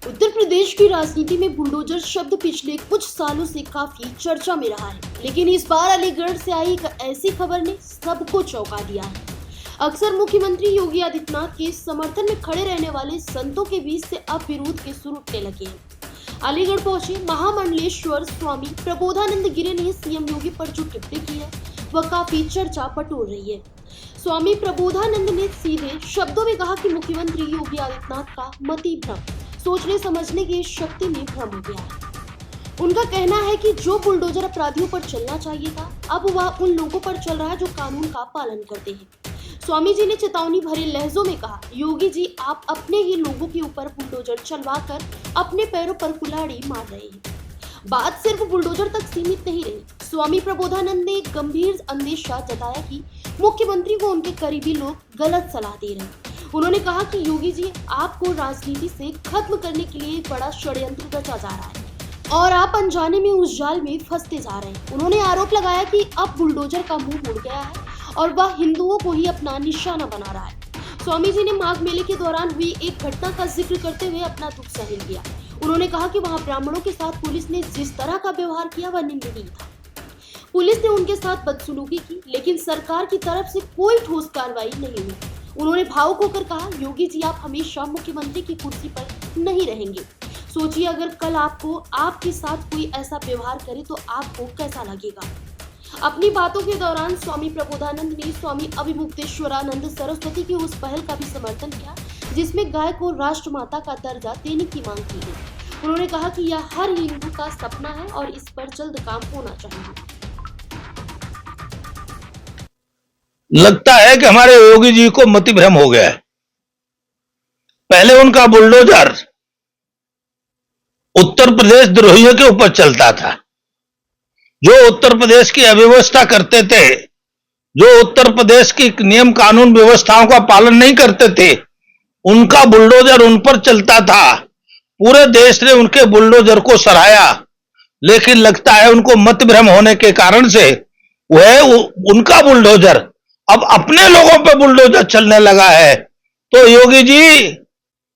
उत्तर प्रदेश की राजनीति में बुलडोजर शब्द पिछले कुछ सालों से काफी चर्चा में रहा है, लेकिन इस बार अलीगढ़ से आई एक ऐसी खबर ने सबको चौंका दिया है। अक्सर मुख्यमंत्री योगी आदित्यनाथ के समर्थन में खड़े रहने वाले संतों के बीच से अब विरोध के सुर उठने लगे हैं। अलीगढ़ पहुंचे महामंडलेश्वर स्वामी प्रबोधानंद गिरी ने सीएम योगी पर जो टिप्पणी की है वह काफी चर्चा बटोर रही है। स्वामी प्रबोधानंद ने सीधे शब्दों में कहा कि मुख्यमंत्री योगी आदित्यनाथ का मति भ्रम, सोचने समझने की शक्ति में भ्रम हो गया है। उनका कहना है कि जो बुलडोजर अपराधियों पर चलना चाहिए था, अब वह उन लोगों पर चल रहा है जो कानून का पालन करते हैं। स्वामी जी ने चेतावनी भरे लहजों में कहा, योगी जी आप अपने ही लोगों के ऊपर बुलडोजर चलवाकर अपने पैरों पर कुल्हाड़ी मार रहे हैं। बात सिर्फ बुलडोजर तक सीमित नहीं रही। स्वामी प्रबोधानंद ने एक गंभीर अंदेशा जताया कि मुख्यमंत्री को उनके करीबी लोग गलत सलाह दे रहे हैं। उन्होंने कहा कि योगी जी आपको राजनीति से खत्म करने के लिए एक बड़ा षड्यंत्र रचा जा रहा है और आप अनजाने में उस जाल में फंसते जा रहे हैं। उन्होंने आरोप लगाया कि अब बुलडोजर का मुंह मुड़ गया है और वह हिंदुओं को ही अपना निशाना बना रहा है। स्वामी जी ने माघ मेले के दौरान हुई एक घटना का जिक्र करते हुए अपना दुख जाहिर किया। उन्होंने कहा कि वहां ब्राह्मणों के साथ पुलिस ने जिस तरह का व्यवहार किया वह निंदनीय था। पुलिस ने उनके साथ बदसलूकी की, लेकिन सरकार की तरफ से कोई ठोस कार्रवाई नहीं हुई। उन्होंने भावुक होकर कहा, योगी जी आप हमेशा मुख्यमंत्री की कुर्सी पर नहीं रहेंगे। सोचिए अगर कल आपको आपके साथ कोई ऐसा व्यवहार करे तो आपको कैसा लगेगा। अपनी बातों के दौरान स्वामी प्रबोधानंद ने स्वामी अभिमुक्तेश्वरानंद सरस्वती की उस पहल का भी समर्थन किया जिसमें गाय को राष्ट्रमाता का दर्जा देने की मांग की गई। उन्होंने कहा कि यह हर हिंदू का सपना है और इस पर जल्द काम होना चाहिए। लगता है कि हमारे योगी जी को मति भ्रम हो गया है। पहले उनका बुलडोजर उत्तर प्रदेश द्रोहियों के ऊपर चलता था, जो उत्तर प्रदेश की अव्यवस्था करते थे, जो उत्तर प्रदेश की नियम कानून व्यवस्थाओं का पालन नहीं करते थे, उनका बुलडोजर उन पर चलता था। पूरे देश ने उनके बुलडोजर को सराहा, लेकिन लगता है उनको मति भ्रम होने के कारण से वह उनका बुलडोजर अब अपने लोगों पे बुलडोजर चलने लगा है। तो योगी जी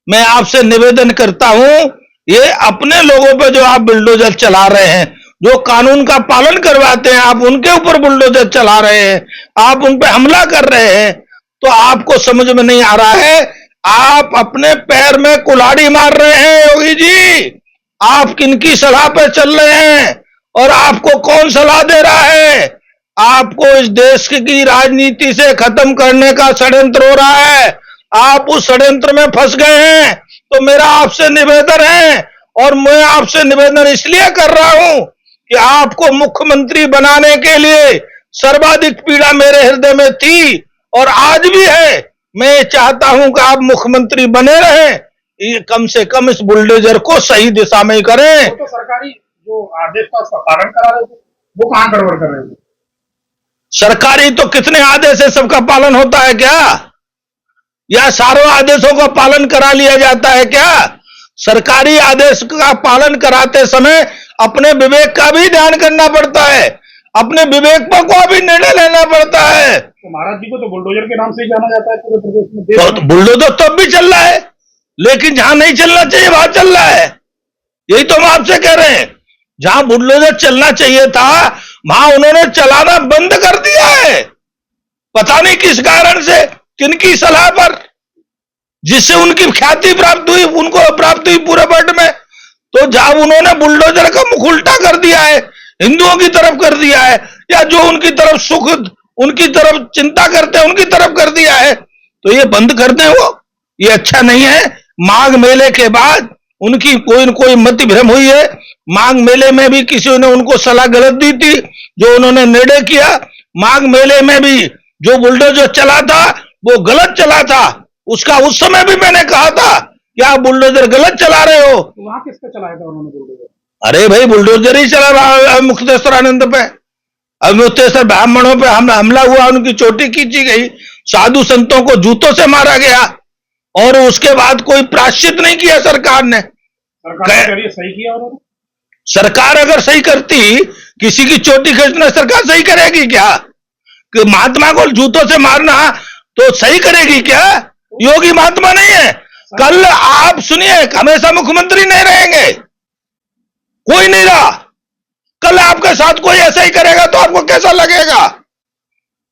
मैं आपसे निवेदन करता हूं, ये अपने लोगों पे जो आप बुलडोजर चला रहे हैं, जो कानून का पालन करवाते हैं, आप उनके ऊपर बुलडोजर चला रहे हैं, आप उन पे हमला कर रहे हैं, तो आपको समझ में नहीं आ रहा है। आप अपने पैर में कुल्हाड़ी मार रहे हैं योगी जी। आप किनकी सलाह पे चल रहे हैं और आपको कौन सलाह दे रहा है? आपको इस देश की राजनीति से खत्म करने का षड्यंत्र हो रहा है। आप उस षड्यंत्र में फंस गए हैं। तो मेरा आपसे निवेदन है, और मैं आपसे निवेदन इसलिए कर रहा हूं कि आपको मुख्यमंत्री बनाने के लिए सर्वाधिक पीड़ा मेरे हृदय में थी और आज भी है। मैं चाहता हूं कि आप मुख्यमंत्री बने रहें, ये कम से कम इस बुलडोजर को सही दिशा में करें। तो सरकारी जो आदेश था उसका पालन करा रहे थे, वो कहां गड़बड़ कर रहे थे? सरकारी तो कितने आदेश है, सबका पालन होता है क्या? या सारों आदेशों का पालन करा लिया जाता है क्या? सरकारी आदेश का पालन कराते समय अपने विवेक का भी ध्यान करना पड़ता है, अपने विवेक पर को भी निर्णय लेना पड़ता है। तो महाराज जी को तो बुलडोजर के नाम से ही जाना जाता है पूरे प्रदेश में। तो बुलडोजर तो अब भी चल रहा है, लेकिन जहां नहीं चलना चाहिए वहां चल रहा है। यही तो हम आपसे कह रहे हैं, जहां बुलडोजर चलना चाहिए था वहां उन्होंने चलाना बंद कर दिया है। पता नहीं किस कारण से, किनकी सलाह पर, जिससे उनकी ख्याति प्राप्त हुई, उनको प्राप्त हुई पूरे वर्ल्ड में। तो जहां उन्होंने बुलडोजर का मुख उल्टा कर दिया है, हिंदुओं की तरफ कर दिया है, या जो उनकी तरफ सुख, उनकी तरफ चिंता करते हैं उनकी तरफ कर दिया है, तो ये बंद कर दें वो, ये अच्छा नहीं है। माघ मेले के बाद उनकी कोई न कोई मति भ्रम हुई है। माघ मेले में भी किसी ने उनको सलाह गलत दी थी, जो उन्होंने निर्णय किया। माघ मेले में भी जो बुलडोजर चला था वो गलत चला था। उसका उस समय भी मैंने कहा था कि आप बुलडोजर गलत चला रहे हो। तो वहां किस पे चलाया था उन्होंने बुलडोजर? अरे भाई बुलडोजर ही चला रहा है मुक्तेश्वरानंद पे, अभिमुक्तेश्वर ब्राह्मणों पे हमला हुआ, उनकी चोटी खींची गई, साधु संतों को जूतों से मारा गया, और उसके बाद कोई प्रायश्चित नहीं किया सरकार ने। सरकार सही किया उन्होंने? सरकार अगर सही करती, किसी की चोटी खींचना सरकार सही करेगी क्या? कि महात्मा को जूतों से मारना तो सही करेगी क्या? योगी महात्मा नहीं है। कल आप सुनिए, हमेशा मुख्यमंत्री नहीं रहेंगे, कोई नहीं रहा, कल आपके साथ कोई ऐसा ही करेगा तो आपको कैसा लगेगा?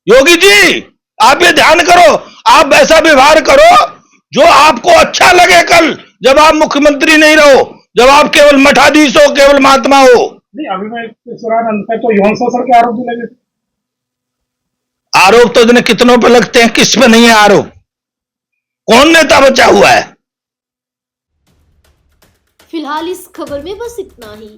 योगी जी, आप ये ध्यान करो, आप वैसा व्यवहार करो जो आपको अच्छा लगे कल, जब आप मुख्यमंत्री नहीं रहो, जब आप केवल मठाधीश हो, केवल महात्मा हो। नहीं, अभी मैं इस दौरान अंत पे तो यौन शोषण के आरोप भी लगे थे। आरोप तो इतने कितनों पे लगते हैं, किस पे नहीं है आरोप? कौन नेता बचा हुआ है? फिलहाल इस खबर में बस इतना ही।